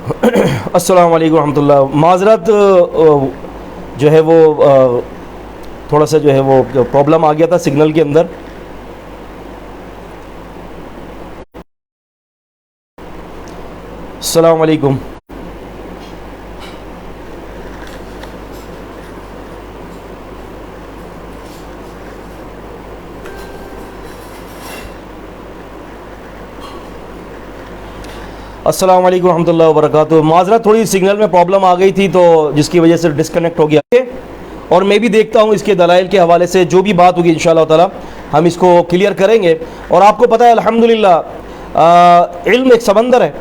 السلام علیکم ورحمۃ اللہ. معذرت جو ہے وہ تھوڑا سا جو ہے وہ پرابلم آ گیا تھا سگنل کے اندر. السلام علیکم. السلام علیکم ورحمۃ اللہ وبرکاتہ. معذرت تھوڑی سگنل میں پرابلم آ گئی تھی تو جس کی وجہ سے ڈسکنیکٹ ہو گیا. اور میں بھی دیکھتا ہوں اس کے دلائل کے حوالے سے جو بھی بات ہوگی انشاءاللہ تعالی ہم اس کو کلیئر کریں گے. اور آپ کو پتہ ہے الحمدللہ علم ایک سمندر ہے.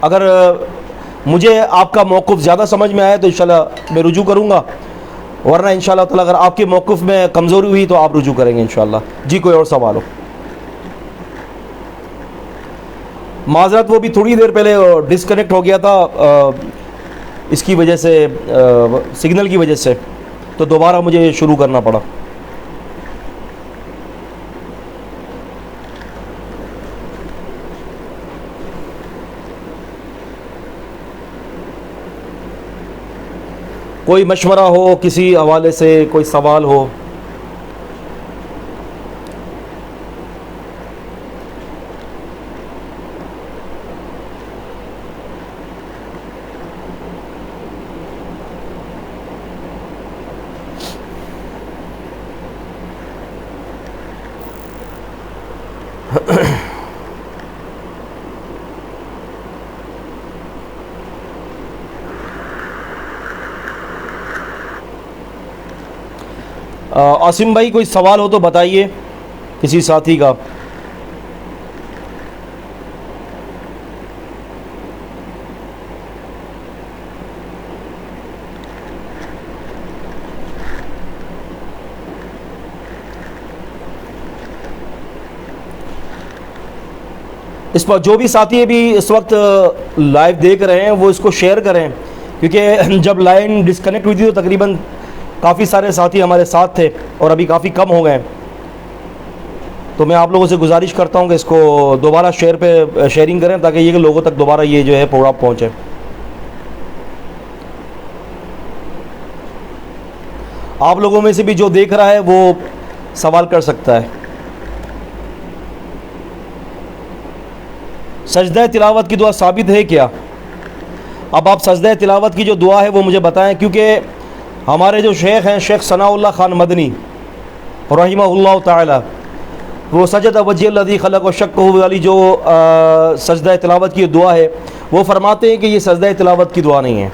اگر مجھے آپ کا موقف زیادہ سمجھ میں آیا تو انشاءاللہ میں رجوع کروں گا, ورنہ انشاءاللہ تعالی اگر آپ کے موقف میں کمزوری ہوئی تو آپ رجوع کریں گے انشاءاللہ. جی کوئی اور سوال ہو؟ معذرت وہ بھی تھوڑی دیر پہلے ڈسکنیکٹ ہو گیا تھا اس کی وجہ سے, سگنل کی وجہ سے, تو دوبارہ مجھے شروع کرنا پڑا. کوئی مشورہ ہو کسی حوالے سے, کوئی سوال ہو؟ عاصم بھائی کوئی سوال ہو تو بتائیے کسی ساتھی کا. اس پر جو بھی ساتھی بھی اس وقت لائیو دیکھ رہے ہیں وہ اس کو شیئر کریں, کیونکہ جب لائن ڈسکنیکٹ ہوئی تھی تو تقریباً کافی سارے ساتھی ہمارے ساتھ تھے اور ابھی کافی کم ہو گئے. تو میں آپ لوگوں سے گزارش کرتا ہوں کہ اس کو دوبارہ شیئرنگ کریں تاکہ یہ لوگوں تک دوبارہ یہ جو ہے پروگرام پہنچے. آپ لوگوں میں سے بھی جو دیکھ رہا ہے وہ سوال کر سکتا ہے. سجدہ تلاوت کی دعا ثابت ہے کیا؟ اب آپ سجدہ تلاوت کی جو دعا ہے وہ مجھے بتائیں, کیونکہ ہمارے جو شیخ ہیں شیخ ثناء اللہ خان مدنی رحمہ اللہ تعالی, وہ سجد وجہ الذی خلق و شق والی جو سجدہ تلاوت کی دعا ہے وہ فرماتے ہیں کہ یہ سجدہ تلاوت کی دعا نہیں ہے.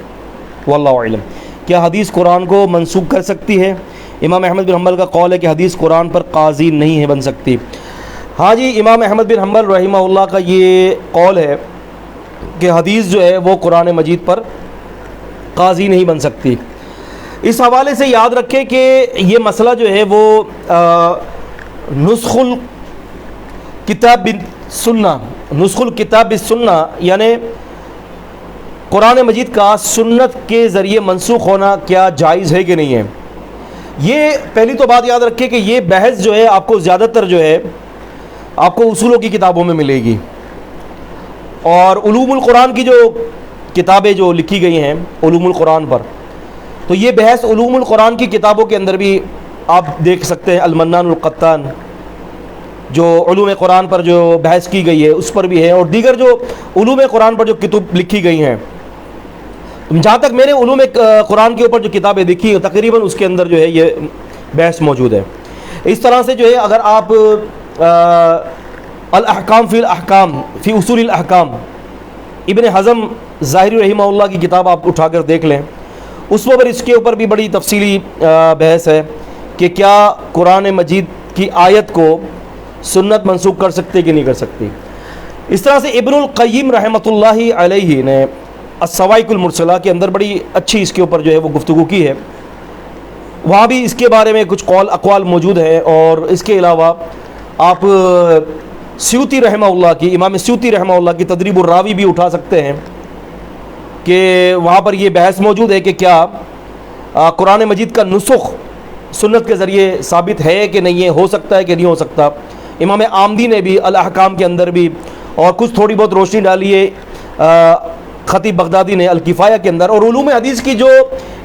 واللہ اعلم. کیا حدیث قرآن کو منسوخ کر سکتی ہے؟ امام احمد بن حنبل کا قول ہے کہ حدیث قرآن پر قاضی نہیں ہے بن سکتی. ہاں جی, امام احمد بن حنبل رحمہ اللہ کا یہ قول ہے کہ حدیث جو ہے وہ قرآن مجید پر قاضی نہیں بن سکتی. اس حوالے سے یاد رکھیں کہ یہ مسئلہ جو ہے وہ نسخ الکتاب بالسنہ, نسخ الکتاب بالسنہ یعنی قرآن مجید کا سنت کے ذریعے منسوخ ہونا کیا جائز ہے کہ نہیں ہے. یہ پہلی تو بات یاد رکھیں کہ یہ بحث جو ہے آپ کو زیادہ تر جو ہے آپ کو اصولوں کی کتابوں میں ملے گی, اور علوم القرآن کی جو کتابیں جو لکھی گئی ہیں علوم القرآن پر, تو یہ بحث علوم القرآن کی کتابوں کے اندر بھی آپ دیکھ سکتے ہیں. المنان القطان جو علوم قرآن پر جو بحث کی گئی ہے اس پر بھی ہے, اور دیگر جو علوم قرآن پر جو کتب لکھی گئی ہیں, جہاں تک میں نے علوم قرآن کے اوپر جو کتابیں دیکھی ہیں تقریباً اس کے اندر جو ہے یہ بحث موجود ہے. اس طرح سے جو ہے اگر آپ الاحکام فی الاحکام فی اصول الاحکام ابن حزم ظاہری رحمہ اللہ کی کتاب آپ اٹھا کر دیکھ لیں, اس پر اس کے اوپر بھی بڑی تفصیلی بحث ہے کہ کیا قرآن مجید کی آیت کو سنت منسوخ کر سکتے کہ نہیں کر سکتی. اس طرح سے ابن القیم رحمۃ اللہ علیہ نے الصواعق المرسلہ کے اندر بڑی اچھی اس کے اوپر جو ہے وہ گفتگو کی ہے. وہاں بھی اس کے بارے میں کچھ قول اقوال موجود ہیں. اور اس کے علاوہ آپ سیوطی رحمہ اللہ کی, امام سیوطی رحمہ اللہ کی تدریب الراوی بھی اٹھا سکتے ہیں کہ وہاں پر یہ بحث موجود ہے کہ کیا قرآن مجید کا نسخ سنت کے ذریعے ثابت ہے کہ نہیں ہے, ہو سکتا ہے کہ نہیں ہو سکتا. امام عامدی نے بھی الاحکام کے اندر بھی اور کچھ تھوڑی بہت روشنی ڈالی ہے خطیب بغدادی نے الکفایہ کے اندر. اور علوم حدیث کی جو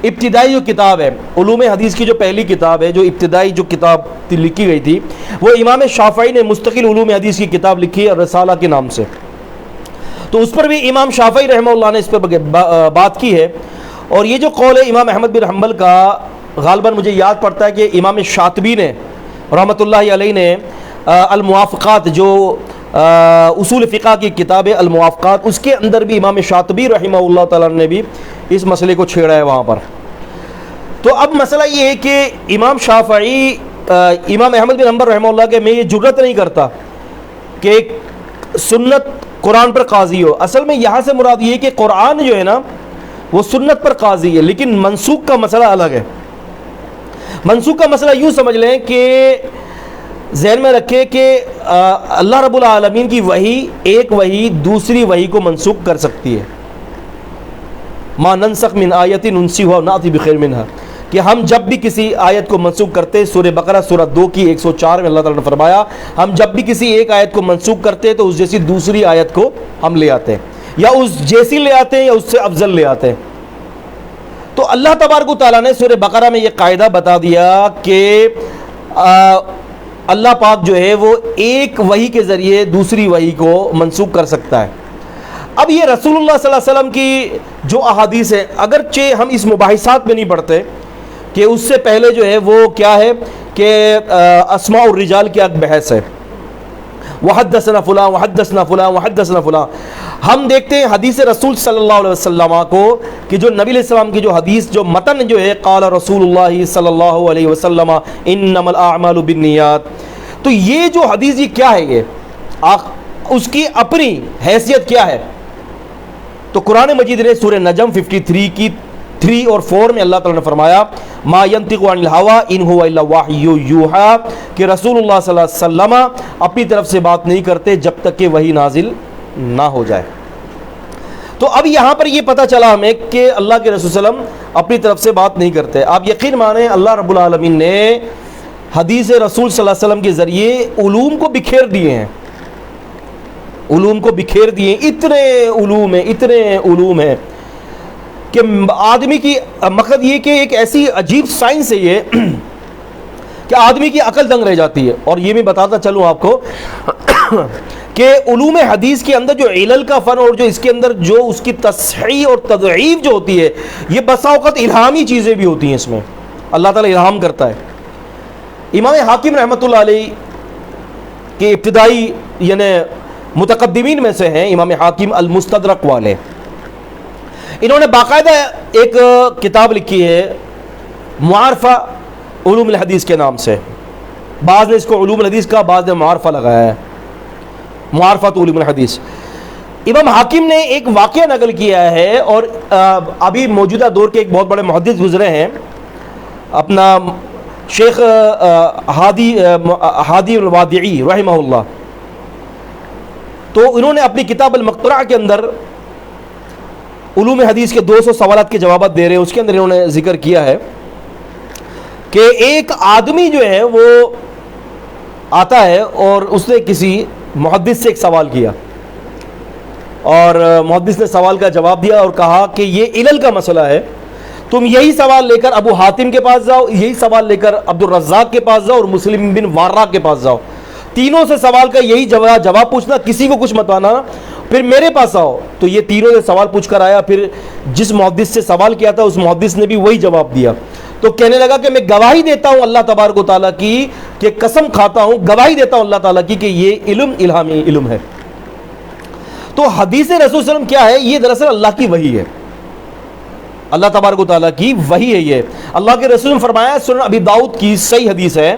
ابتدائی جو کتاب ہے، علوم حدیث کی جو پہلی کتاب ہے، جو ابتدائی جو کتاب لکھی گئی تھی، وہ امام شافعی نے مستقل علوم حدیث کی کتاب لکھی ہے رسالہ کے نام سے. تو اس پر بھی امام شافعی رحمہ اللہ نے اس پر بات کی ہے. اور یہ جو قول ہے امام احمد بن حنبل کا، غالباً مجھے یاد پڑتا ہے کہ امام شاطبی نے رحمۃ اللہ علیہ نے الموافقات، جو اصول فقہ کی کتاب ہے الموافقات، اس کے اندر بھی امام شاطبی رحمہ اللہ تعالیٰ نے بھی اس مسئلے کو چھیڑا ہے وہاں پر. تو اب مسئلہ یہ ہے کہ امام شافعی، امام احمد بن حنبل رحمہ اللہ کے میں یہ جرت نہیں کرتا کہ سنت قرآن پر قاضی ہو. اصل میں یہاں سے مراد یہ ہے کہ قرآن جو ہے نا وہ سنت پر قاضی ہے، لیکن منسوخ کا مسئلہ الگ ہے. منسوخ کا مسئلہ یوں سمجھ لیں کہ ذہن میں رکھیں کہ اللہ رب العالمین کی وحی، ایک وحی دوسری وحی کو منسوخ کر سکتی ہے. ما ننسخ من آیت ننسخها نأتی بخیر منہا، کہ ہم جب بھی کسی آیت کو منسوخ کرتے، سورہ بقرہ سورہ 2 کی 104 میں اللہ تعالیٰ نے فرمایا ہم جب بھی کسی ایک آیت کو منسوخ کرتے تو اس جیسی دوسری آیت کو ہم لے آتے ہیں، یا اس جیسی لے آتے ہیں یا اس سے افضل لے آتے ہیں. تو اللہ تبارک و تعالیٰ نے سورہ بقرہ میں یہ قاعدہ بتا دیا کہ اللہ پاک جو ہے وہ ایک وحی کے ذریعے دوسری وحی کو منسوخ کر سکتا ہے. اب یہ رسول اللہ صلی اللہ علیہ وسلم کی جو احادیث ہیں، اگرچہ ہم اس مباحثات میں نہیں پڑھتے کہ اس سے پہلے جو ہے وہ کیا ہے کہ اسماء الرجال کی ایک بحث ہے، وحدثنا فلاں وحدثنا فلاں وحدثنا فلاں. ہم دیکھتے ہیں حدیث رسول صلی اللہ علیہ وسلم کو کہ جو نبی علیہ السلام کی جو حدیث، جو متن جو ہے قال رسول اللہ صلی اللہ علیہ وسلم انما الاعمال بالنیات، تو یہ جو حدیث یہ کیا ہے، یہ اس کی اپنی حیثیت کیا ہے. تو قرآن مجید نے سورہ نجم 53 کی 3 اور 4 میں اللہ تعالیٰ نے فرمایا ما ينطق عن الهوى ان هو الا وحی یوحى، کہ رسول اللہ صلی اللہ علیہ وسلم اپنی طرف سے بات نہیں کرتے جب تک کہ وحی نازل نہ ہو جائے. تو اب یہاں پر یہ پتہ چلا ہمیں کہ اللہ کے رسول صلی اللہ علیہ وسلم اپنی طرف سے بات نہیں کرتے. آپ یقین مانیں اللہ رب العالمین نے حدیث رسول صلی اللہ علیہ وسلم کے ذریعے علوم کو بکھیر دیے ہیں، علوم کو بکھیر دیے. اتنے علوم ہیں کہ آدمی کی مقصد یہ کہ ایک ایسی عجیب سائنس ہے یہ کہ آدمی کی عقل دنگ رہ جاتی ہے. اور یہ میں بتاتا چلوں آپ کو کہ علوم حدیث کے اندر جو علل کا فن اور جو اس کے اندر جو اس کی تصحیح اور تضعیف جو ہوتی ہے، یہ بسا اوقات الہامی چیزیں بھی ہوتی ہیں. اس میں اللہ تعالیٰ الہام کرتا ہے. امام حاکم رحمۃ اللہ علیہ کے ابتدائی یعنی متقدمین میں سے ہیں امام حاکم المستدرک والے. انہوں نے باقاعدہ ایک کتاب لکھی ہے معارفہ علوم الحدیث کے نام سے. بعض نے اس کو علوم الحدیث کا، بعض نے معارفہ لگایا ہے، معارفۃ علوم الحدیث. امام حاکم نے ایک واقعہ نقل کیا ہے، اور ابھی موجودہ دور کے ایک بہت بڑے محدث گزرے ہیں اپنا شیخ ہادی الوادعی رحمہ اللہ. تو انہوں نے اپنی کتاب المقطرہ کے اندر علوم حدیث کے 200 سوالات کے جوابات دے رہے ہیں، اس کے اندر انہوں نے ذکر کیا ہے کہ ایک آدمی جو ہے وہ آتا ہے اور اس نے کسی محدث سے ایک سوال کیا، اور محدث نے سوال کا جواب دیا اور کہا کہ یہ علل کا مسئلہ ہے، تم یہی سوال لے کر ابو حاتم کے پاس جاؤ، یہی سوال لے کر عبد الرزاق کے پاس جاؤ اور مسلم بن وارہ کے پاس جاؤ، تینوں سے سوال کا یہی جواب پوچھنا، کسی کو کچھ مت آنا، پھر میرے پاس آؤ. تو یہ تینوں سے سوال پوچھ کر آیا، پھر جس محدث سے سوال کیا تھا اس محدث نے بھی وہی جواب دیا. تو کہنے لگا کہ میں گواہی دیتا ہوں اللہ تبارک و تعالیٰ کی، کہ قسم کھاتا ہوں گواہی دیتا ہوں اللہ تعالیٰ کی کہ یہ علم الہامی علم ہے. تو حدیث رسول صلی اللہ علیہ وسلم کیا ہے؟ یہ دراصل اللہ کی وحی ہے، اللہ تبارک و تعالیٰ کی وحی ہے. یہ اللہ کے رسول نے فرمایا، سنن ابی داؤد کی صحیح حدیث ہے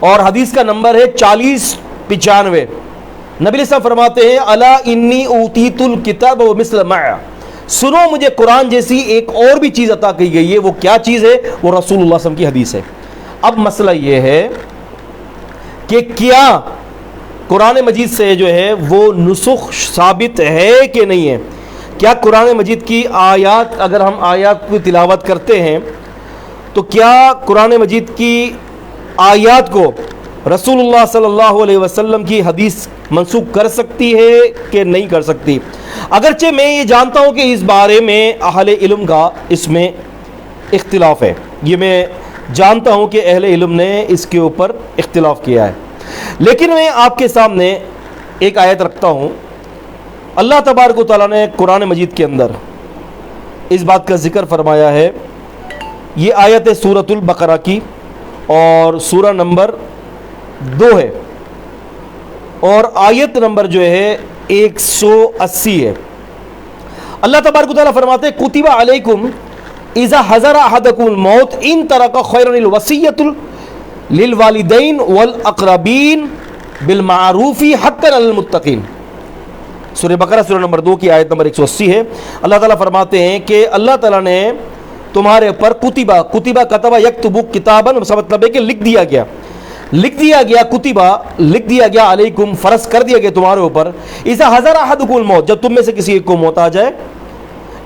اور حدیث کا نمبر ہے 4095. نبی علیہ السلام فرماتے ہیں الا انی اوتیت الکتاب ومثل معه، سنو مجھے قرآن جیسی ایک اور بھی چیز عطا کی گئی ہے. وہ کیا چیز ہے؟ وہ رسول اللہ صلی اللہ علیہ وسلم کی حدیث ہے. اب مسئلہ یہ ہے کہ کیا قرآن مجید سے جو ہے وہ نسخ ثابت ہے کہ نہیں ہے؟ کیا قرآن مجید کی آیات، اگر ہم آیات کی تلاوت کرتے ہیں تو کیا قرآن مجید کی آیات کو رسول اللہ صلی اللہ علیہ وسلم کی حدیث منسوخ کر سکتی ہے کہ نہیں کر سکتی؟ اگرچہ میں یہ جانتا ہوں کہ اس بارے میں اہل علم کا اس میں اختلاف ہے، یہ میں جانتا ہوں کہ اہل علم نے اس کے اوپر اختلاف کیا ہے، لیکن میں آپ کے سامنے ایک آیت رکھتا ہوں۔ اللہ تبارک و تعالیٰ نے قرآن مجید کے اندر اس بات کا ذکر فرمایا ہے۔ یہ آیت ہے سورۃ البقرہ کی اور سورہ نمبر 2 ہے اور آیت نمبر جو ہے 180 ہے۔ اللہ تبارک و تعالیٰ فرماتے ہیں کتب علیکم اذا حضر احدکم الموت ان ترک خیرا الوصیۃ للوالدین والاقربین بالمعروف حقا علی المتقین۔ سورہ بقرہ سورہ نمبر 2 کی آیت نمبر 180 ہے۔ اللہ تعالیٰ فرماتے ہیں کہ اللہ تعالیٰ نے تمہارے اوپر کتبہ کتبہ یکتب کتابا، اس کا مطلب ہے کہ لکھ دیا گیا کتبہ لکھ دیا گیا علیکم، فرض کر دیا گیا تمہارے اوپر، اذا حضر احدکم الموت، جب تم میں سے کسی ایک کو موت آ جائے،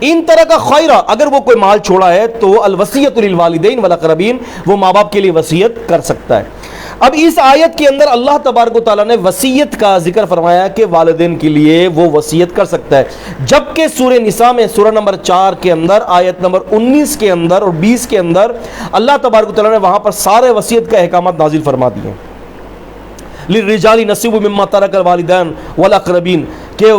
ان طرح کا خیرہ، اگر وہ کوئی مال چھوڑا ہے تو الوصیۃ للوالدین والاقربین، وہ ماں باپ کے لیے وصیت کر سکتا ہے۔ اب اس آیت کے اندر اللہ تبارک و تعالیٰ نے وصیت کا ذکر فرمایا کہ والدین کے لیے وہ وصیت کر سکتا ہے، جبکہ سورہ نساء میں سورہ نمبر 4 کے اندر آیت نمبر 19 کے اندر اور 20 کے اندر اللہ تبارک و تعالیٰ نے وہاں پر سارے وصیت کا احکامات نازل فرما دیے۔ للرجال نصیب مما ترک الوالدین والاقربین، کہ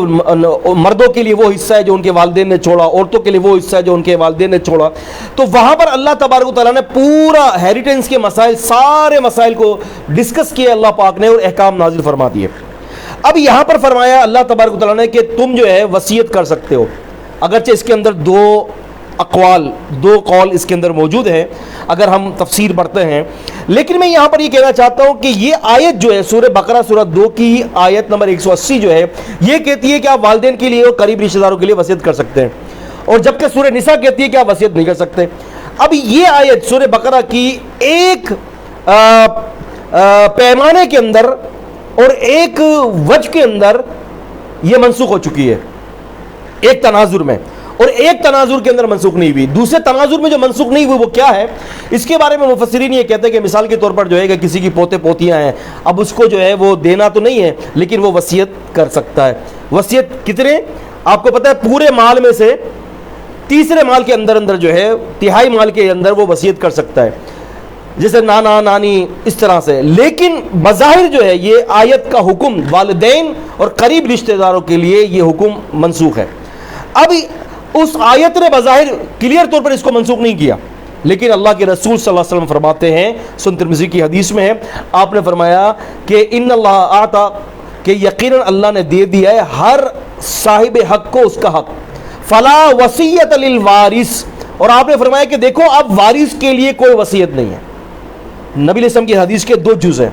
مردوں کے لیے وہ حصہ ہے جو ان کے والدین نے چھوڑا، عورتوں کے لیے وہ حصہ ہے جو ان کے والدین نے چھوڑا۔ تو وہاں پر اللہ تبارک و تعالیٰ نے پورا ہیریٹنس کے مسائل، سارے مسائل کو ڈسکس کیے اللہ پاک نے اور احکام نازل فرما دیے۔ اب یہاں پر فرمایا اللہ تبارک و تعالیٰ نے کہ تم جو ہے وصیت کر سکتے ہو، اگرچہ اس کے اندر دو قول اس کے اندر موجود ہیں اگر ہم تفسیر پڑھتے ہیں، لیکن میں یہاں پر یہ کہنا چاہتا ہوں کہ یہ آیت جو ہے سورہ بقرہ سورہ 2 کی آیت نمبر 180 جو ہے یہ کہتی ہے کہ آپ والدین کے لیے اور قریب رشتہ داروں کے لیے وصیت کر سکتے ہیں، اور جبکہ سورہ نساء کہتی ہے کہ آپ وصیت نہیں کر سکتے۔ اب یہ آیت سورہ بقرہ کی ایک پیمانے کے اندر اور ایک وجہ کے اندر یہ منسوخ ہو چکی ہے، ایک تناظر میں، اور ایک تناظر کے اندر منسوخ نہیں ہوئی۔ دوسرے تناظر میں جو منسوخ نہیں ہوئی وہ کیا ہے، اس کے بارے میں مفسرین یہ کہتے ہیں کہ مثال کے طور پر جو ہے کہ کسی کی پوتے پوتیاں ہیں، اب اس کو جو ہے وہ دینا تو نہیں ہے لیکن وہ وصیت کر سکتا ہے۔ وصیت کتنے؟ آپ کو پتہ ہے پورے مال میں سے تیسرے مال کے اندر جو ہے تہائی مال کے اندر وہ وصیت کر سکتا ہے، جیسے نانا نانی اس طرح سے۔ لیکن بظاہر جو ہے یہ آیت کا حکم والدین اور قریب رشتہ داروں کے لیے یہ حکم منسوخ ہے۔ اب اس آیت نے بظاہر کلیئر طور پر اس کو منسوخ نہیں کیا، لیکن اللہ کے رسول صلی اللہ علیہ وسلم فرماتے ہیں، سنن ترمذی کی حدیث میں ہے، آپ نے فرمایا کہ ان اللہ آتا، کہ یقیناً اللہ نے دے دیا ہے ہر صاحب حق کو اس کا حق، فلا وصیت للوارث، اور آپ نے فرمایا کہ دیکھو اب وارث کے لیے کوئی وصیت نہیں ہے۔ نبی علیہ السلام کی حدیث کے 2 جز ہیں،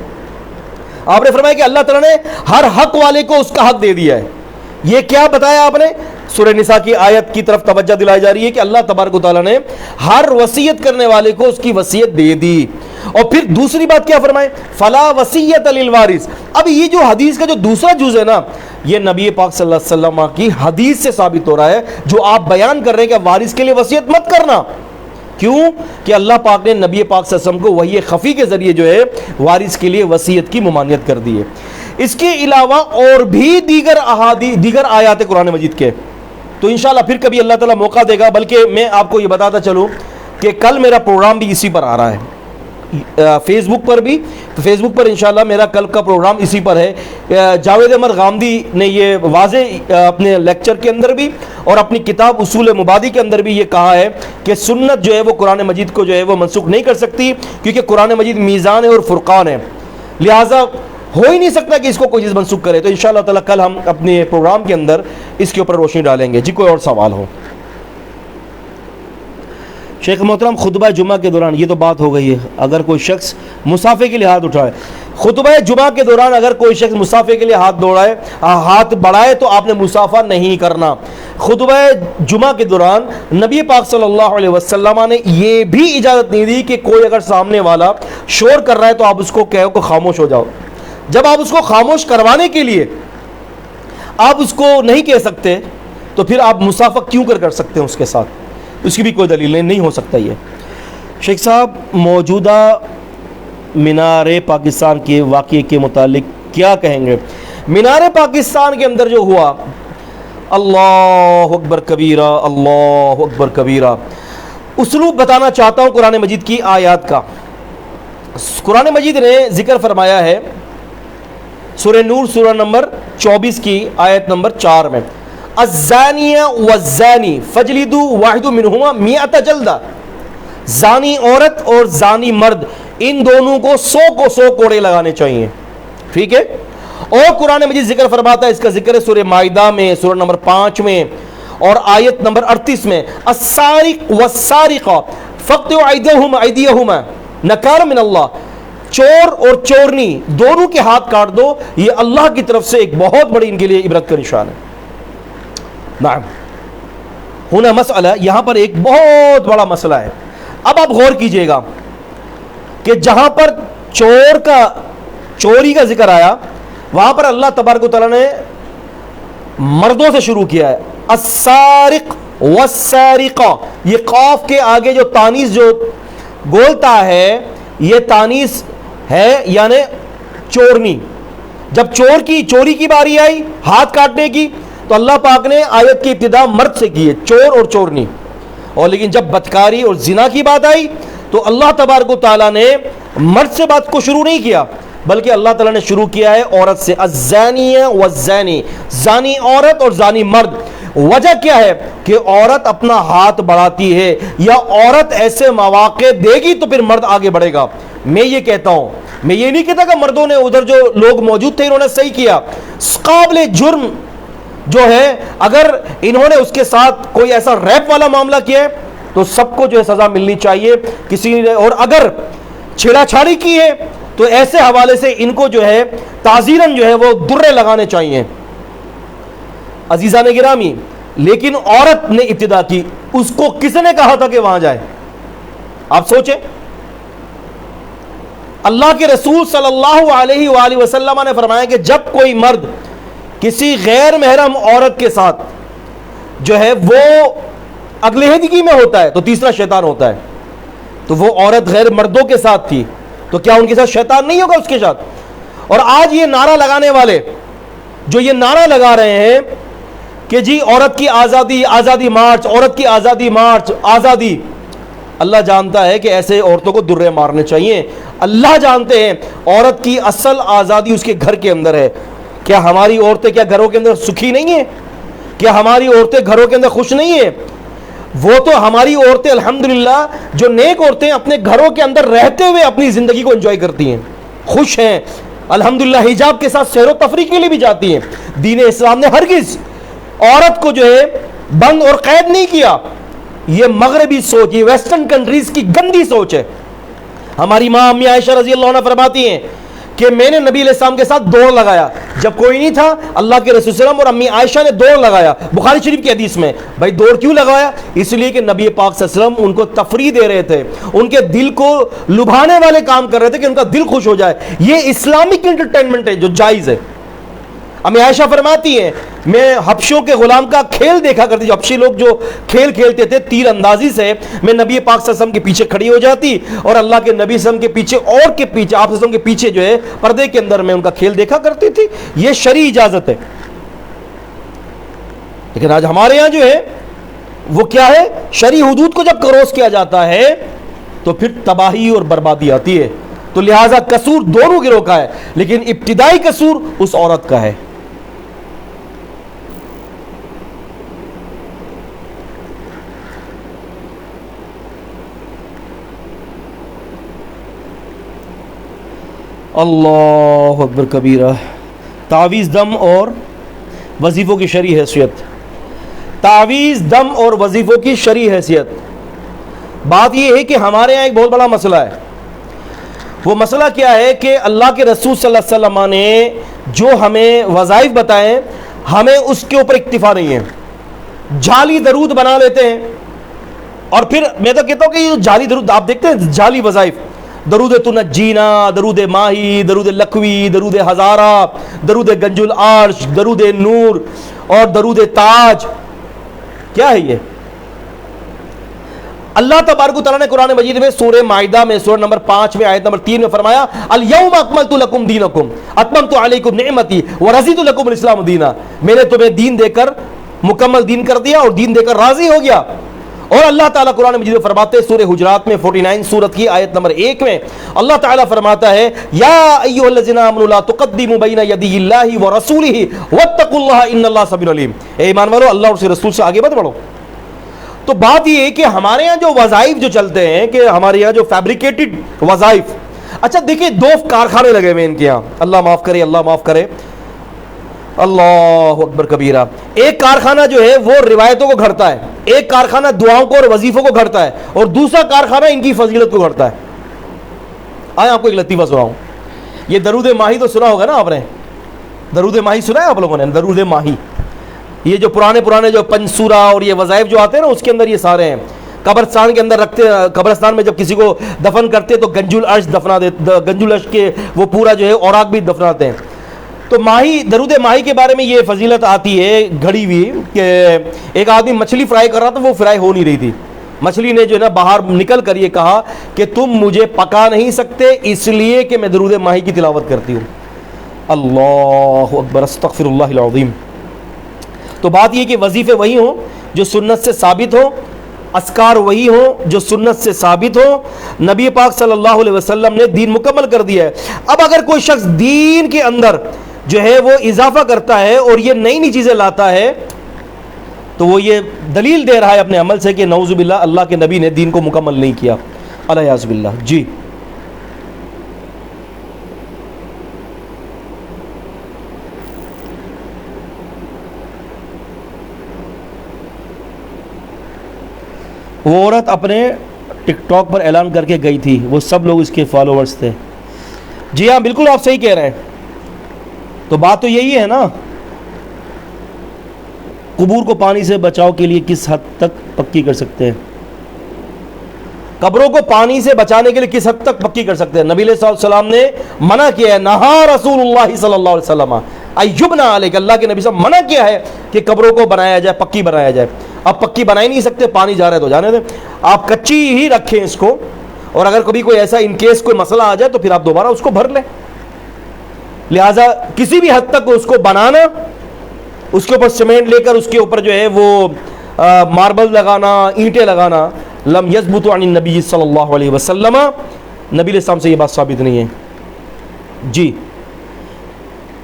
آپ نے فرمایا کہ اللہ تعالیٰ نے ہر حق والے کو اس کا حق دے دیا ہے۔ یہ کیا بتایا آپ نے؟ سورہ نساء کی آیت کی طرف توجہ دلائی جا رہی ہے کہ اللہ تبارک و تعالیٰ نے ہر وصیت کرنے والے کو اس کی وصیت دے دی، اور پھر دوسری بات کیا فرمائے؟ فلا وصیت للوارث۔ اب یہ جو حدیث کا جو دوسرا جز ہے نا، یہ نبی پاک صلی اللہ علیہ وسلم کی حدیث سے ثابت ہو رہا ہے، جو آپ بیان کر رہے ہیں کہ وارث کے لیے وصیت مت کرنا۔ کیوں؟ کہ اللہ پاک نے نبی پاک صلی اللہ علیہ وسلم کو وحی خفی کے ذریعے جو ہے وارث کے لیے وصیت کی ممانعت کر دی ہے۔ اس کے علاوہ اور بھی دیگر آیات قرآن مجید کے، تو انشاءاللہ پھر کبھی اللہ تعالیٰ موقع دے گا، بلکہ میں آپ کو یہ بتاتا چلوں کہ کل میرا پروگرام بھی اسی پر آ رہا ہے، فیس بک پر بھی، تو فیس بک پر انشاءاللہ میرا کل کا پروگرام اسی پر ہے۔ جاوید احمد غامدی نے یہ واضح اپنے لیکچر کے اندر بھی اور اپنی کتاب اصول مبادی کے اندر بھی یہ کہا ہے کہ سنت جو ہے وہ قرآن مجید کو جو ہے وہ منسوخ نہیں کر سکتی، کیونکہ قرآن مجید میزان ہے اور فرقان ہے، لہٰذا ہو ہی نہیں سکتا کہ اس کو کوئی چیز منسوخ کرے۔ تو انشاءاللہ تعالیٰ کل ہم اپنے پروگرام کے اندر اس کے اوپر روشنی ڈالیں گے۔ جی کوئی اور سوال ہو؟ شیخ محترم خطبہ جمعہ کے دوران، یہ تو بات ہو گئی ہے، اگر کوئی شخص مسافے کے لیے ہاتھ اٹھائے، خطبہ جمعہ کے دوران اگر کوئی شخص مسافے کے لیے ہاتھ بڑھائے تو آپ نے مسافہ نہیں کرنا۔ خطبہ جمعہ کے دوران نبی پاک صلی اللہ علیہ وسلم نے یہ بھی اجازت نہیں دی کہ کوئی اگر سامنے والا شور کر رہا ہے تو آپ اس کو کہو کہ خاموش ہو جاؤ۔ جب آپ اس کو خاموش کروانے کے لیے آپ اس کو نہیں کہہ سکتے تو پھر آپ مسافہ کیوں کر سکتے ہیں اس کے ساتھ؟ اس کی بھی کوئی دلیل نہیں ہو سکتا یہ۔ شیخ صاحب موجودہ مینار پاکستان کے واقعے کے متعلق کیا کہیں گے؟ مینار پاکستان کے اندر جو ہوا اللہ اکبر کبیرہ، اللہ اکبر کبیرہ۔ اسلوب بتانا چاہتا ہوں قرآن مجید کی آیات کا۔ قرآن مجید نے ذکر فرمایا ہے سورہ نور سورہ نمبر 24 کی آیت نمبر 4 میں، الزانیہ والزانی فجلدوا واحد منہما مئۃ جلدہ، زانی عورت اور زانی مرد ان دونوں کو 100 کوڑے لگانے چاہیے، ٹھیک ہے۔ اور قرآن مجید ذکر فرماتا ہے، اس کا ذکر ہے سورہ مائدہ میں سورہ نمبر 5 میں اور آیت نمبر 38 میں، السارق والسارقہ فاقطعوا ایدیہما نکالا من اللہ، چور اور چورنی دونوں کے ہاتھ کاٹ دو، یہ اللہ کی طرف سے ایک بہت بڑی ان کے لیے عبرت کا نشان ہے۔ نعم، ہونا مسئلہ، یہاں پر ایک بہت بڑا مسئلہ ہے۔ اب آپ غور کیجئے گا کہ جہاں پر چوری کا ذکر آیا وہاں پر اللہ تبارک و تعالیٰ نے مردوں سے شروع کیا ہے، السارق والسارقہ، یہ قاف کے آگے جو تانیث جو گولتا ہے یہ تانیث ہے یعنی چورنی۔ جب چوری کی باری آئی ہاتھ کاٹنے کی تو اللہ پاک نے آیت کی ابتدا مرد سے کی ہے، چور اور چورنی، اور لیکن جب بدکاری اور زنا کی بات آئی تو اللہ تبارک و تعالیٰ نے مرد سے بات کو شروع نہیں کیا بلکہ اللہ تعالیٰ نے شروع کیا ہے عورت سے، الزانیہ والزانی، زانی عورت اور زانی مرد۔ وجہ کیا ہے کہ عورت اپنا ہاتھ بڑھاتی ہے یا عورت ایسے مواقع دے گی تو پھر مرد آگے بڑھے گا۔ میں یہ کہتا ہوں، میں یہ نہیں کہتا کہ مردوں نے ادھر جو لوگ موجود تھے انہوں نے صحیح کیا، قابل جرم جو ہے اگر انہوں نے اس کے ساتھ کوئی ایسا ریپ والا معاملہ کیا ہے تو سب کو جو ہے سزا ملنی چاہیے کسی نے، اور اگر چھیڑا چھاڑی کی ہے تو ایسے حوالے سے ان کو جو ہے تعزیراً جو ہے وہ درے لگانے چاہیے۔ عزیزان گرامی، لیکن عورت نے ابتدا کی، اس کو کس نے کہا تھا کہ وہاں جائے؟ آپ سوچیں، اللہ کے رسول صلی اللہ علیہ وآلہ وسلم نے فرمایا کہ جب کوئی مرد کسی غیر محرم عورت کے ساتھ جو ہے وہ علیحدگی میں ہوتا ہے تو تیسرا شیطان ہوتا ہے، تو وہ عورت غیر مردوں کے ساتھ تھی تو کیا ان کے ساتھ شیطان نہیں ہوگا اس کے ساتھ؟ اور آج یہ نعرہ لگانے والے جو یہ نعرہ لگا رہے ہیں کہ جی عورت کی آزادی، آزادی مارچ، عورت کی آزادی مارچ، آزادی، اللہ جانتا ہے کہ ایسے عورتوں کو درے مارنے چاہیے۔ اللہ جانتے ہیں عورت کی اصل آزادی اس کے گھر کے اندر ہے۔ کیا ہماری عورتیں کیا گھروں کے اندر سکھی نہیں ہیں؟ کیا ہماری عورتیں گھروں کے اندر خوش نہیں ہیں؟ وہ تو ہماری عورتیں الحمدللہ جو نیک عورتیں اپنے گھروں کے اندر رہتے ہوئے اپنی زندگی کو انجوائے کرتی ہیں، خوش ہیں الحمدللہ، حجاب کے ساتھ سیر و تفریح کے لیے بھی جاتی ہیں۔ دین اسلام نے ہرگز عورت کو جو ہے بند اور قید نہیں کیا۔ یہ مغربی سوچ، یہ ویسٹرن کنٹریز کی گندی سوچ ہے۔ ہماری ماں امی عائشہ رضی اللہ عنہ فرماتی ہیں کہ میں نے نبی علیہ السلام کے ساتھ دوڑ لگایا، جب کوئی نہیں تھا اللہ کے رسول صلی اللہ علیہ وسلم اور امی عائشہ نے دوڑ لگایا۔ بخاری شریف کی حدیث میں، بھائی دوڑ کیوں لگایا؟ اس لیے کہ نبی پاک صلی اللہ علیہ وسلم ان کو تفریح دے رہے تھے، ان کے دل کو لبھانے والے کام کر رہے تھے کہ ان کا دل خوش ہو جائے۔ یہ اسلامک انٹرٹینمنٹ ہے جو جائز ہے۔ امی عائشہ فرماتی ہیں میں حبشوں کے غلام کا کھیل دیکھا کرتی، حبشی لوگ جو کھیل کھیلتے تھے تیر اندازی سے، میں نبی پاک صلی اللہ علیہ وسلم کے پیچھے کھڑی ہو جاتی اور اللہ کے نبی صلی اللہ علیہ وسلم کے پیچھے اور کے پیچھے، آپ صلی اللہ علیہ وسلم کے پیچھے جو ہے پردے کے اندر میں ان کا کھیل دیکھا کرتی تھی۔ یہ شرعی اجازت ہے۔ لیکن آج ہمارے یہاں جو ہے وہ کیا ہے، شرعی حدود کو جب کروس کیا جاتا ہے تو پھر تباہی اور بربادی آتی ہے۔ تو لہٰذا قصور دونوں گروہ کا ہے، لیکن ابتدائی قصور اس عورت کا ہے۔ اللہ اکبر کبیرہ۔ تعویذ دم اور وظیفوں کی شرعی حیثیت، تعویذ دم اور وظیفوں کی شرعی حیثیت۔ بات یہ ہے کہ ہمارے یہاں ایک بہت بڑا مسئلہ ہے۔ وہ مسئلہ کیا ہے کہ اللہ کے رسول صلی اللہ علیہ وسلم نے جو ہمیں وظائف بتائے ہمیں اس کے اوپر اکتفا نہیں ہے، جعلی درود بنا لیتے ہیں۔ اور پھر میں تو کہتا ہوں کہ یہ جعلی درود آپ دیکھتے ہیں، جعلی وظائف، درود تنجینا، درود ماہی، درود لکھوی، درود ہزارہ، درود گنج العرش، درود نور اور درود تاج، کیا ہے یہ؟ اللہ تبارک و تعالیٰ نے قرآن مجید میں سورہ مائدہ میں سورہ نمبر 5 میں آیت نمبر 3 میں فرمایا الیوم اکملت لکم دینکم اتممت علیکم نعمتی ورضیت لکم الاسلام دینا، میں نے تمہیں دین دے کر مکمل دین کر دیا اور دین دے کر راضی ہو گیا. اور اللہ تعالیٰ قرآن مجید میں فرماتے ہیں سورہ حجرات میں 49 سورت کی آیت نمبر 1 میں اللہ تعالیٰ فرماتا ہے یا ایھا الذین آمنوا لا تقدموا بین یدی اللہ ورسولہ واتقوا اللہ ان اللہ سمیع علیم. اے ایمان والو اللہ اور اس کے رسول سے آگے مت بڑھو. تو بات یہ ہے کہ ہمارے یہاں جو وظائف جو چلتے ہیں کہ ہمارے یہاں جو فیبریکیٹڈ وظائف, اچھا دیکھیں 2 کارخانے لگے ہوئے ان کے یہاں, اللہ معاف کرے, اللہ معاف کرے, اللہ اکبر کبیرہ. ایک کارخانہ جو ہے وہ روایتوں کو گھڑتا ہے, ایک کارخانہ دعاؤں کو اور وظیفوں کو گھڑتا ہے, اور دوسرا کارخانہ ان کی فضیلت کو گھڑتا ہے. آئے آپ کو ایک لطیفہ سناؤں. یہ درود ماہی تو سنا ہوگا نا آپ نے, درود ماہی سنا ہے آپ لوگوں نے؟ درود ماہی یہ جو پرانے جو پنسورہ اور یہ وظائف جو آتے ہیں نا اس کے اندر یہ سارے ہیں. قبرستان کے اندر رکھتے, قبرستان میں جب کسی کو دفن کرتے تو گنج العرش دفنا دیتے, گنج العرش کے وہ پورا جو ہے اوراق بھی دفناتے ہیں. تو ماہی, درود ماہی کے بارے میں یہ فضیلت آتی ہے گھڑی ہوئی کہ ایک آدمی مچھلی فرائی کر رہا تھا, وہ فرائی ہو نہیں رہی تھی. مچھلی نے جو ہے نا باہر نکل کر یہ کہا کہ تم مجھے پکا نہیں سکتے اس لیے کہ میں درود ماہی کی تلاوت کرتی ہوں. اللہ اکبر, استغفر اللہ العظیم. تو بات یہ کہ وظیفے وہی ہوں جو سنت سے ثابت ہوں, اذکار وہی ہوں جو سنت سے ثابت ہوں. نبی پاک صلی اللہ علیہ وسلم نے دین مکمل کر دیا ہے. اب اگر کوئی شخص دین کے اندر جو ہے وہ اضافہ کرتا ہے اور یہ نئی چیزیں لاتا ہے تو وہ یہ دلیل دے رہا ہے اپنے عمل سے کہ نعوذ باللہ اللہ کے نبی نے دین کو مکمل نہیں کیا. الیاذ باللہ. جی وہ عورت اپنے ٹک ٹاک پر اعلان کر کے گئی تھی, وہ سب لوگ اس کے فالوورز تھے. جی ہاں بالکل آپ صحیح کہہ رہے ہیں. تو بات تو یہی ہے نا, قبور کو پانی سے بچاؤ کے لیے کس حد تک پکی کر سکتے ہیں؟ قبروں کو پانی سے بچانے کے لیے کس حد تک پکی کر سکتے ہیں؟ نبی علیہ السلام نے منع کیا ہے, نہا رسول اللہ صلی اللہ علیہ وسلم ایبنا علیک, اللہ کے نبی صاحب منع کیا ہے کہ قبروں کو بنایا جائے, پکی بنایا جائے. اب پکی بنا ہی نہیں سکتے, پانی جا رہا ہے تو جانے دیں, آپ کچی ہی رکھیں اس کو, اور اگر کبھی کوئی ایسا ان کیس کوئی مسئلہ آ جائے تو پھر آپ دوبارہ اس کو بھر لیں. لہٰذا کسی بھی حد تک اس کو بنانا, اس کے اوپر سیمنٹ لے کر اس کے اوپر جو ہے وہ ماربل لگانا, اینٹیں لگانا, لم یثبت عن النبی صلی اللہ علیہ وسلم, نبی علیہ السلام سے یہ بات ثابت نہیں ہے. جی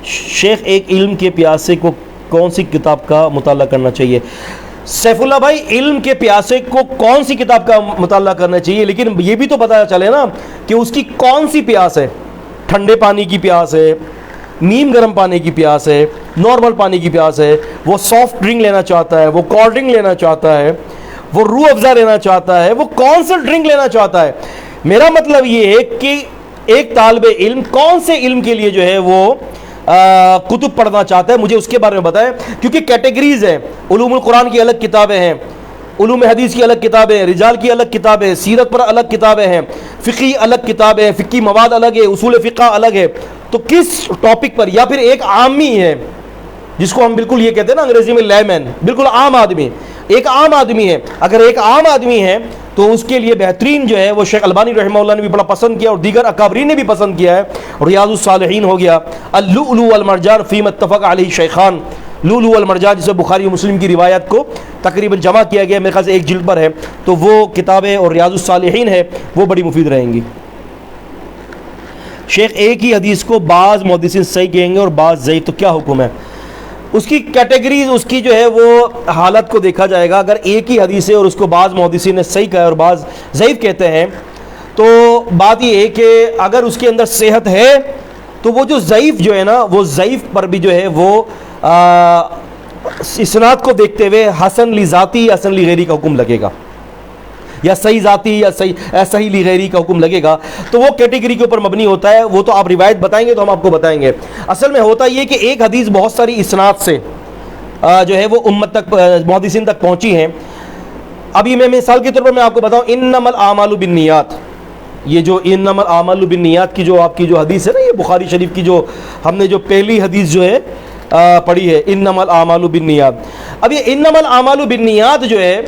شیخ, ایک علم کے پیاسے کو کون سی کتاب کا مطالعہ کرنا چاہیے؟ سیف اللہ بھائی, علم کے پیاسے کو کون سی کتاب کا مطالعہ کرنا چاہیے, لیکن یہ بھی تو پتہ چلے نا کہ اس کی کون سی پیاس ہے. ٹھنڈے پانی کی پیاس ہے, نیم گرم پانی کی پیاس ہے, نارمل پانی کی پیاس ہے, وہ سافٹ ڈرنک لینا چاہتا ہے, وہ کولڈ ڈرنک لینا چاہتا ہے, وہ روح افزا لینا چاہتا ہے, وہ کون سا ڈرنک لینا چاہتا ہے. میرا مطلب یہ ہے کہ ایک طالب علم کون سے علم کے لیے جو ہے وہ کتب پڑھنا چاہتا ہے, مجھے اس کے بارے میں بتائیں. کیونکہ کیٹیگریز ہیں, علوم القرآن کی الگ کتابیں ہیں, علوم حدیث کی الگ کتابیں ہیں, رجال کی الگ کتابیں, سیرت پر الگ کتابیں ہیں, فقہی الگ کتابیں, فقہی مواد الگ ہے, اصول فقہ الگ ہے. تو کس ٹاپک پر, یا پھر ایک عامی ہے جس کو ہم بالکل یہ کہتے ہیں نا انگریزی میں لیمن, بالکل عام آدمی, ایک عام آدمی ہے. اگر ایک عام آدمی ہے تو اس کے لیے بہترین جو ہے وہ شیخ البانی رحمہ اللہ نے بھی بڑا پسند کیا اور دیگر اکابرین نے بھی پسند کیا ہے, ریاض الصالحین ہو گیا, اللؤلؤ والمرجان فیما اتفق علیہ شیخان. لؤلؤ والمرجان جسے بخاری و مسلم کی روایت کو تقریباً جمع کیا گیا, میرے خیال سے 1 جلد پر ہے, تو وہ کتابیں اور ریاض الصالحین ہے وہ بڑی مفید رہیں گی. شیخ, ایک ہی حدیث کو بعض محدثین صحیح کہیں گے اور بعض ضعیف, تو کیا حکم ہے؟ اس کی کیٹیگریز, اس کی جو ہے وہ حالت کو دیکھا جائے گا. اگر ایک ہی حدیث ہے اور اس کو بعض محدثین نے صحیح کہا ہے اور بعض ضعیف کہتے ہیں, تو بات یہ ہے کہ اگر اس کے اندر صحت ہے تو وہ جو ضعیف جو ہے نا, وہ ضعیف پر بھی جو ہے وہ اسناد کو دیکھتے ہوئے حسن لی ذاتی یا حسن لی غیری کا حکم لگے گا, یا صحیح ذاتی یا صحیح لی غیری کا حکم لگے گا. تو وہ کیٹیگری کے اوپر مبنی ہوتا ہے, وہ تو آپ روایت بتائیں گے تو ہم آپ کو بتائیں گے. اصل میں ہوتا یہ کہ ایک حدیث بہت ساری اسناد سے جو ہے وہ امت تک, محدثین تک پہنچی ہیں. ابھی میں مثال کے طور پر میں آپ کو بتاؤں, انما الاعمال بالنیات, یہ جو انما الاعمال بالنیات کی جو آپ کی جو حدیث ہے نا, یہ بخاری شریف کی جو ہم نے جو پہلی حدیث جو ہے پڑھی ہے, انما الاعمال بالنیات. اب یہ انما الاعمال بالنیات جو ہے,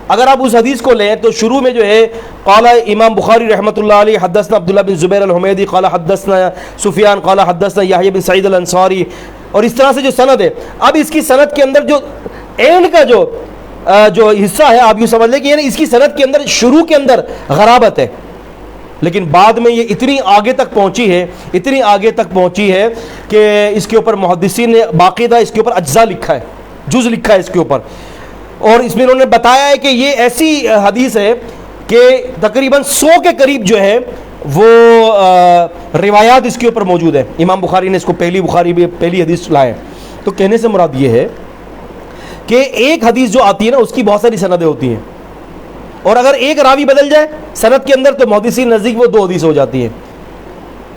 اگر آپ اس حدیث کو لیں تو شروع میں جو ہے قال امام بخاری رحمۃ اللہ علیہ حدثنا عبداللہ بن زبیر الحمیدی قال حدثنا سفیان قال حدثنا یحییٰ بن سعید الانصاری, اور اس طرح سے جو سند ہے. اب اس کی سند کے اندر جو اینڈ کا جو حصہ ہے آپ یوں سمجھ لیں کہ یعنی اس کی سند کے اندر شروع کے اندر غرابت ہے، لیکن بعد میں یہ اتنی آگے تک پہنچی ہے کہ اس کے اوپر محدثین نے باقاعدہ اس کے اوپر اجزاء لکھا ہے، جز لکھا ہے اس کے اوپر، اور اس میں انہوں نے بتایا ہے کہ یہ ایسی حدیث ہے کہ تقریباً 100 کے قریب جو ہے وہ روایات اس کے اوپر موجود ہے۔ امام بخاری نے اس کو پہلی حدیث لائے۔ تو کہنے سے مراد یہ ہے کہ ایک حدیث جو آتی ہے نا اس کی بہت ساری سندیں ہوتی ہیں، اور اگر ایک راوی بدل جائے سند کے اندر تو محدثین نزدیک وہ 2 حدیث ہو جاتی ہیں۔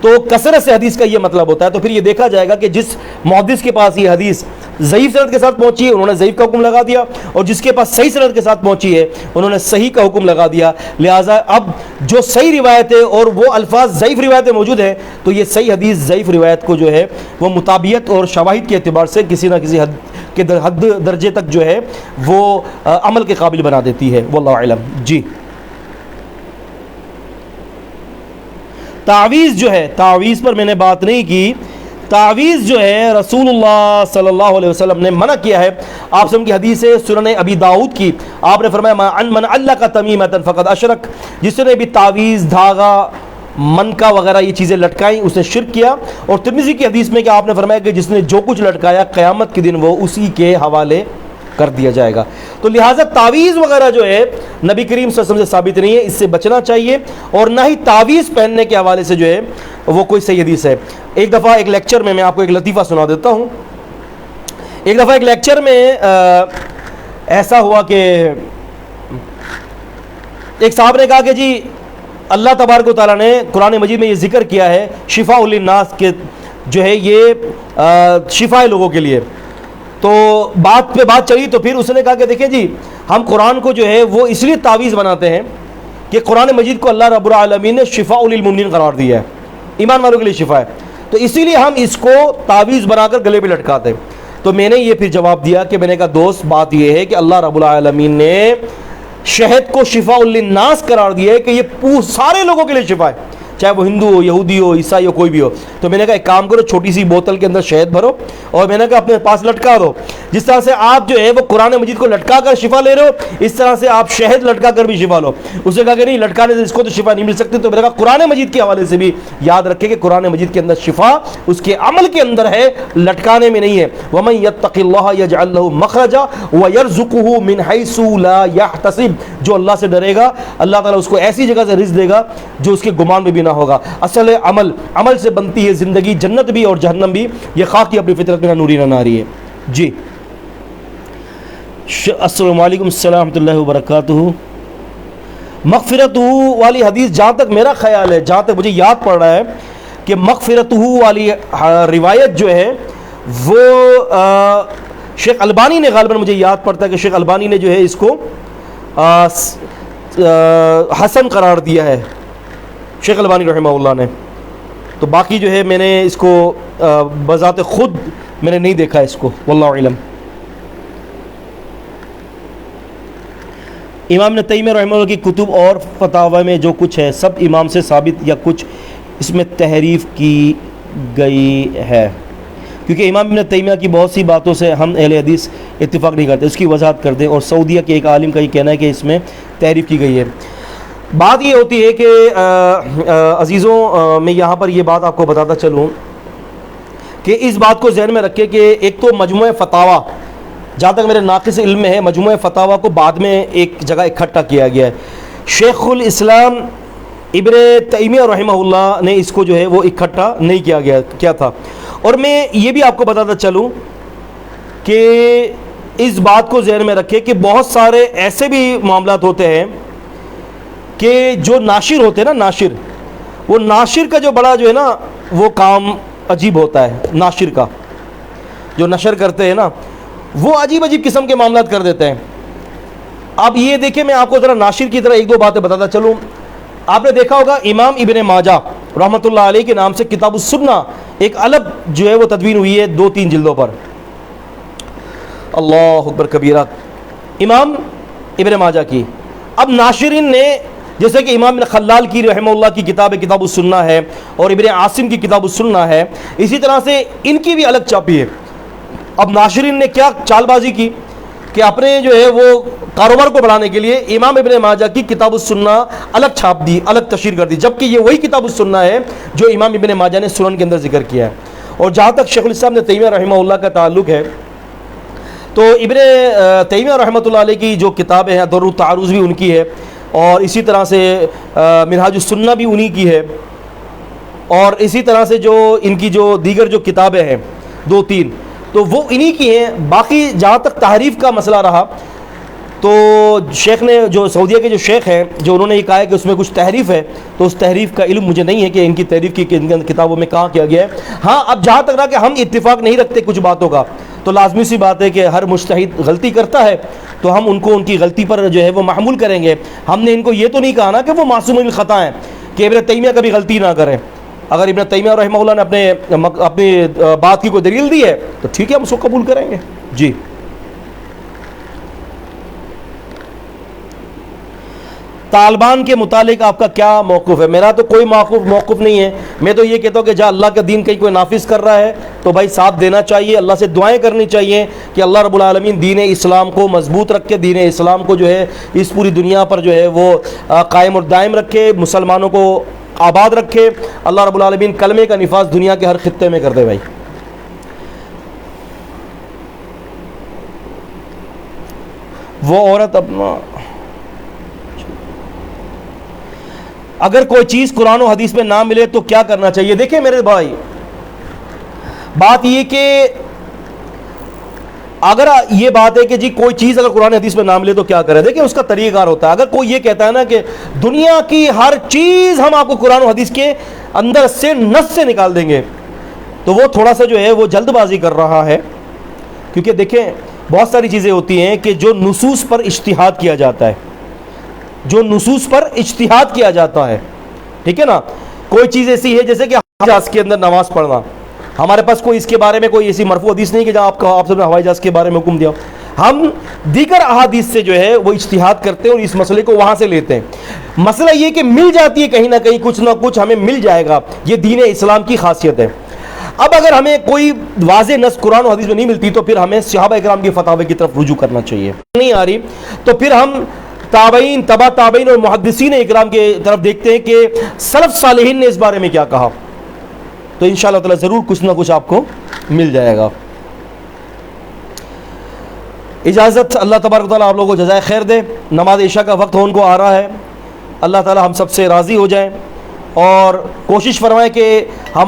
تو کثرت سے حدیث کا یہ مطلب ہوتا ہے۔ تو پھر یہ دیکھا جائے گا کہ جس محدث کے پاس یہ حدیث ضعیف سند کے ساتھ پہنچی ہے انہوں نے ضعیف کا حکم لگا دیا، اور جس کے پاس صحیح سند کے ساتھ پہنچی ہے انہوں نے صحیح کا حکم لگا دیا۔ لہٰذا اب جو صحیح روایتیں اور وہ الفاظ ضعیف روایتیں موجود ہیں تو یہ صحیح حدیث ضعیف روایت کو جو ہے وہ مطابقت اور شواہد کے اعتبار سے کسی نہ کسی حد درجے تک جو ہے وہ عمل کے قابل بنا دیتی ہے۔ واللہ اعلم۔ جی، تعویذ جو ہے، تعویذ پر میں نے بات نہیں کی۔ تعویذ جو ہے رسول اللہ صلی اللہ علیہ وسلم نے منع کیا ہے۔ آپ سن کی حدیث ہے سنن ابی داؤد کی، آپ نے فرمایا من علق تمیمۃ فقد اشرک، جس نے بھی تعویذ، دھاگا، منکا وغیرہ یہ چیزیں لٹکائیں اس نے شرک کیا۔ اور ترمذی کی حدیث میں کہ آپ نے فرمایا کہ جس نے جو کچھ لٹکایا قیامت کے دن وہ اسی کے حوالے کر دیا جائے گا۔ تو لہٰذا تعویذ وغیرہ جو ہے نبی کریم صلی اللہ علیہ وسلم سے ثابت نہیں ہے، اس سے بچنا چاہیے، اور نہ ہی تعویذ پہننے کے حوالے سے جو ہے وہ کوئی صحیح حدیث ہے۔ ایک دفعہ ایک لیکچر میں آپ کو ایک لطیفہ سنا دیتا ہوں۔ ایک دفعہ ایک لیکچر میں ایسا ہوا کہ ایک صاحب نے کہا کہ جی اللہ تبارک و تعالیٰ نے قرآن مجید میں یہ ذکر کیا ہے شفاء للناس کے جو ہے یہ شفا ہے لوگوں کے لیے۔ تو بات پہ بات چلی تو پھر اس نے کہا کہ دیکھیں جی ہم قرآن کو جو ہے وہ اس لیے تعویذ بناتے ہیں کہ قرآن مجید کو اللہ رب العالمین نے شفاء للمؤمنین قرار دیا ہے، ایمان والوں کے لیے شفا ہے، تو اسی لیے ہم اس کو تعویذ بنا کر گلے پہ لٹکاتے ہیں۔ تو میں نے یہ پھر جواب دیا کہ میں نے کہا دوست بات یہ ہے کہ اللہ رب العالمین نے شہد کو شفاء للناس قرار دیا ہے کہ یہ سارے لوگوں کے لیے شفا ہے، چاہے وہ ہندو ہو، یہودی ہو، عیسائی ہو، کوئی بھی ہو۔ تو میں نے کہا ایک کام کرو، چھوٹی سی بوتل کے اندر شہد بھرو اور میں نے کہا اپنے پاس لٹکا دو۔ جس طرح سے آپ جو ہے وہ قرآن مجید کو لٹکا کر شفا لے رہے ہو اس طرح سے آپ شہد لٹکا کر بھی شفا لو۔ اس نے کہا کہ نہیں لٹکانے سے اس کو تو شفا نہیں مل سکتی۔ تو میں نے کہا قرآن مجید کے حوالے سے بھی یاد رکھے کہ قرآن مجید کے اندر شفا اس کے عمل کے اندر ہے، لٹکانے میں نہیں ہے۔ وَمَن يَتَّقِ اللَّهَ يَجْعَلْ لَهُ مَخْرَجًا وَيَرْزُقْهُ مِنْ حَيْثُ لَا يَحْتَسِبُ، جو اللہ سے ڈرے گا اللہ تعالیٰ اس کو ایسی جگہ سے رزق دے گا جو اس کے گمان میں بھی نہ ہوگا۔ اصل عمل سے بنتی ہے زندگی، جنت بھی اور جہنم بھی، یہ خاک کی اپنی فطرت میں نوری نہ ناری ہے۔ جی السلام علیکم، السلام ورحمۃ اللہ وبرکاتہ۔ مغفرتہ والی حدیث جہاں تک میرا خیال ہے، جہاں تک مجھے یاد پڑ رہا ہے کہ مغفرتہ والی روایت جو ہے وہ شیخ البانی نے غالباً مجھے یاد پڑتا ہے کہ شیخ البانی نے جو ہے اس کو حسن قرار دیا ہے، شیخ البانی رحمہ اللہ نے۔ تو باقی جو ہے میں نے اس کو بذات خود میں نے نہیں دیکھا اس کو، واللہ علم۔ امام ابن تیمیہ رحمہ اللہ کی کتب اور فتاوی میں جو کچھ ہے سب امام سے ثابت یا کچھ اس میں تحریف کی گئی ہے؟ کیونکہ امام ابن تیمیہ کی بہت سی باتوں سے ہم اہل حدیث اتفاق نہیں کرتے، اس کی وضاحت کر دیں۔ اور سعودیہ کے ایک عالم کا یہ کہنا ہے کہ اس میں تحریف کی گئی ہے۔ بات یہ ہوتی ہے کہ عزیزوں میں یہاں پر یہ بات آپ کو بتاتا چلوں کہ اس بات کو ذہن میں رکھے کہ ایک تو مجموعہ فتاوی، جہاں تک میرے ناقص علم میں ہے، مجموعہ فتاوی کو بعد میں ایک جگہ اکٹھا کیا گیا ہے۔ شیخ الاسلام ابن تیمیہ رحمہ اللہ نے اس کو جو ہے وہ اکٹھا نہیں کیا تھا۔ اور میں یہ بھی آپ کو بتاتا چلوں کہ اس بات کو ذہن میں رکھے کہ بہت سارے ایسے بھی معاملات ہوتے ہیں کہ جو ناشر ہوتے ہیں نا، ناشر، وہ ناشر کا جو بڑا جو ہے نا وہ کام عجیب ہوتا ہے۔ ناشر کا جو نشر کرتے ہیں نا وہ عجیب قسم کے معاملات کر دیتے ہیں۔ اب یہ دیکھیں میں آپ کو ذرا ناشر کی طرح ایک دو باتیں بتاتا چلوں۔ آپ نے دیکھا ہوگا امام ابن ماجہ رحمۃ اللہ علیہ کے نام سے کتاب السنہ ایک الگ جو ہے وہ تدوین ہوئی ہے 2-3 جلدوں پر۔ اللہ اکبر کبیرہ، امام ابن ماجہ کی۔ اب ناشرین نے جیسے کہ امام ابن خلال کی رحمہ اللہ کی کتاب السنہ ہے اور ابن عاصم کی کتاب السنہ ہے، اسی طرح سے ان کی بھی الگ چاپی ہے۔ اب ناشرین نے کیا چال بازی کی کہ اپنے جو ہے وہ کاروبار کو بڑھانے کے لیے امام ابن ماجہ کی کتاب السنہ الگ چھاپ دی، الگ تشہیر کر دی، جبکہ یہ وہی کتاب السنہ ہے جو امام ابن ماجہ نے سنن کے اندر ذکر کیا ہے۔ اور جہاں تک شیخ الاسلام ابن تیمیہ رحمہ اللہ کا تعلق ہے تو ابن تیمیہ رحمۃ اللہ علیہ کی جو کتابیں ہیں در التعارض بھی ان کی ہے، اور اسی طرح سے منہاج السنہ بھی انہی کی ہے، اور اسی طرح سے جو ان کی جو دیگر جو کتابیں ہیں 2-3 تو وہ انہی کی ہیں۔ باقی جہاں تک تحریف کا مسئلہ رہا تو شیخ نے جو سعودیہ کے جو شیخ ہیں جو انہوں نے یہ کہا ہے کہ اس میں کچھ تحریف ہے، تو اس تحریف کا علم مجھے نہیں ہے کہ ان کی تحریف کی کتابوں میں کہاں کیا گیا ہے۔ ہاں اب جہاں تک رہا کہ ہم اتفاق نہیں رکھتے کچھ باتوں کا، تو لازمی سی بات ہے کہ ہر مجتہد غلطی کرتا ہے، تو ہم ان کو ان کی غلطی پر جو ہے وہ محمول کریں گے۔ ہم نے ان کو یہ تو نہیں کہا نا کہ وہ معصوم الخطا ہیں، کہ ابن تیمیہ کبھی غلطی نہ کریں۔ اگر ابن تیمیہ رحمہ اللہ نے اپنی بات کی کوئی دلیل دی ہے تو ٹھیک ہے، ہم اس کو قبول کریں گے۔ جی طالبان کے متعلق آپ کا کیا موقف ہے؟ میرا تو کوئی موقف نہیں ہے، میں تو یہ کہتا ہوں کہ جہاں اللہ کا دین کہیں کوئی نافذ کر رہا ہے تو بھائی ساتھ دینا چاہیے، اللہ سے دعائیں کرنی چاہیے کہ اللہ رب العالمین دین اسلام کو مضبوط رکھے، دین اسلام کو جو ہے اس پوری دنیا پر جو ہے وہ قائم اور دائم رکھے، مسلمانوں کو آباد رکھے، اللہ رب العالمین کلمے کا نفاذ دنیا کے ہر خطے میں کر دے۔ بھائی وہ عورت اپنا اگر کوئی چیز قرآن و حدیث میں نہ ملے تو کیا کرنا چاہیے؟ دیکھیں میرے بھائی، بات یہ کہ اگر یہ بات ہے کہ جی کوئی چیز اگر قرآن حدیث میں نہ ملے تو کیا کرے، دیکھیں اس کا طریقہ کار ہوتا ہے۔ اگر کوئی یہ کہتا ہے نا کہ دنیا کی ہر چیز ہم آپ کو قرآن و حدیث کے اندر سے نص سے نکال دیں گے، تو وہ تھوڑا سا جو ہے وہ جلد بازی کر رہا ہے، کیونکہ دیکھیں بہت ساری چیزیں ہوتی ہیں کہ جو نصوص پر اجتہاد کیا جاتا ہے، جو نصوص پر اجتہاد کیا جاتا ہے، ٹھیک ہے نا۔ کوئی چیز ایسی ہے جیسے کہ ہوائی جہاز کے اندر نماز پڑھنا، ہمارے پاس کوئی اس کے بارے میں کوئی ایسی مرفوع حدیث نہیں کہ جہاں آپ سب نے ہوائی جہاز کے بارے میں حکم دیا، ہم دیگر احادیث سے جو ہے وہ اجتہاد کرتے ہیں اور اس مسئلے کو وہاں سے لیتے ہیں۔ مسئلہ یہ کہ مل جاتی ہے کہیں نہ کہیں، کچھ نہ کچھ ہمیں مل جائے گا، یہ دین اسلام کی خاصیت ہے۔ اب اگر ہمیں کوئی واضح نص قرآن و حدیث میں نہیں ملتی تو پھر ہمیں صحابہ اکرام کی فتاوی کی طرف رجوع کرنا چاہیے۔ نہیں آ رہی تو پھر ہم تابعین، تبع تابعین اور محدثین اکرام کے طرف دیکھتے ہیں کہ سلف صالحین نے اس بارے میں کیا کہا، تو انشاءاللہ تعالی ضرور کچھ نہ کچھ آپ کو مل جائے گا۔ اجازت، اللہ تبارک و تعالیٰ آپ لوگوں کو جزائے خیر دے۔ نماز عشاء کا وقت ہونے کو آ رہا ہے، اللہ تعالیٰ ہم سب سے راضی ہو جائیں اور کوشش فرمائیں کہ ہم